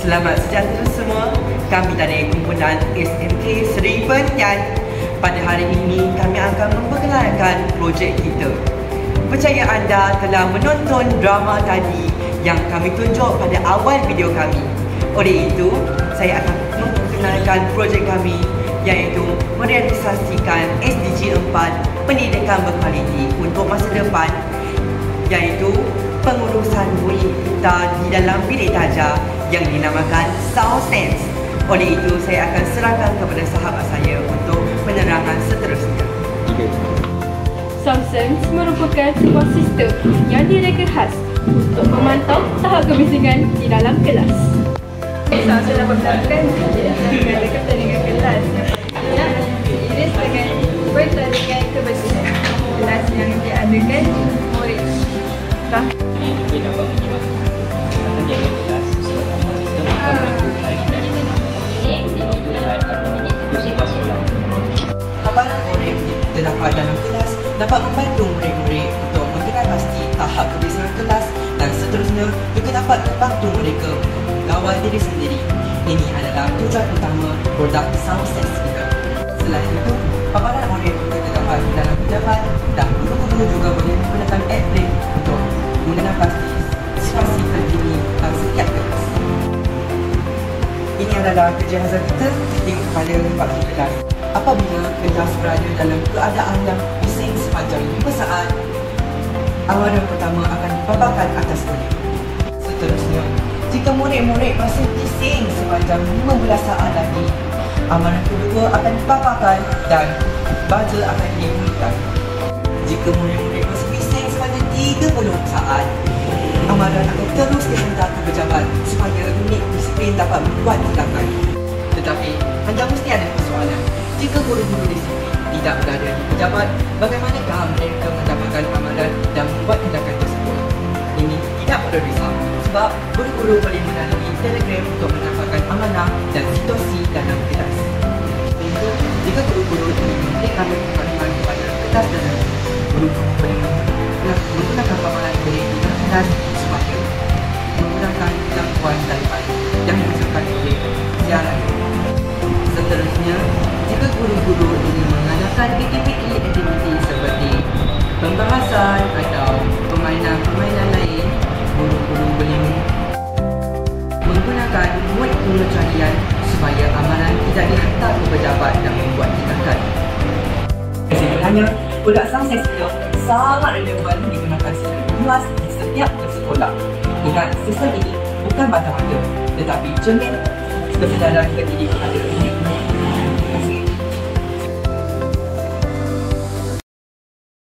Selamat sejahtera semua. Kami dari kumpulan SMK Seri Perhentian. Pada hari ini kami akan memperkenalkan projek kita. Percaya anda telah menonton drama tadi yang kami tunjuk pada awal video kami. Oleh itu, saya akan memperkenalkan projek kami, iaitu merealisasikan SDG 4 pendidikan berkualiti untuk masa depan, iaitu pengurusan murid kita di dalam bilik darjah yang dinamakan Sound Sense. Oleh itu, saya akan serahkan kepada sahabat saya untuk penerangan seterusnya. Sound Sense merupakan sebuah sistem yang direka khas untuk memantau tahap kebisingan di dalam kelas. Sound Sense dapat melakukan kepentingan kelas yang iris dengan bertandingan kebersihan kelas yang diadakan murid. Paparan murid terdapat dalam kelas dapat membantu murid-murid untuk mengenal pasti tahap kebiasaan kelas dan seterusnya juga dapat membantu mereka mengawal diri sendiri. Ini adalah tujuan utama produk Sound Sense kita. Selain itu, paparan murid juga terdapat dalam pejabat dan guru-guru juga boleh menggunakan app untuk mengenal pasti situasi terkini dalam setiap kelas. Ini adalah kerja hasil kita kepada waktu kelas. Apabila kelas berada dalam keadaan yang bising sepanjang 5 saat, amaran pertama akan dipaparkan atas murid. Seterusnya, jika murid-murid masih bising sepanjang 15 saat lagi, amaran kedua akan dipaparkan dan baja akan dibunyikan. Jika murid-murid masih bising sepanjang 30 saat, amaran akan terus dihantar ke pejabat supaya unit disiplin dapat membuat tindakan. Tetapi, anda mesti ada persoalan. Jika guru-guru disiplin tidak berada di pejabat, bagaimanakah mereka mendapatkan amaran dan membuat tindakan tersebut? Ini tidak perlu risau sebab guru-guru boleh melalui Telegram untuk mendapatkan amanah dan situasi dalam kelas. Untuk jika guru-guru ingin memberikan perkhidmatan kepada kelas dalam, guru-guru boleh menggunakan paparan murid di dalam kelas supaya menggunakan jangkauan daripada yang dihasilkan oleh siaran. Seterusnya, jika guru-guru ingin mengadakan aktiviti seperti pembahasan atau permainan-permainan lain, guru-guru boleh menggunakan muat pengecualian supaya amaran tidak dihantar ke pejabat dan membuat tindakan. Kesimpulannya, produk Sound Sense sangat relevan digunakan secara luas di setiap sekolah. Ingat, sistem ini bukan mata-mata, tetapi cermin kesedaran ketika ada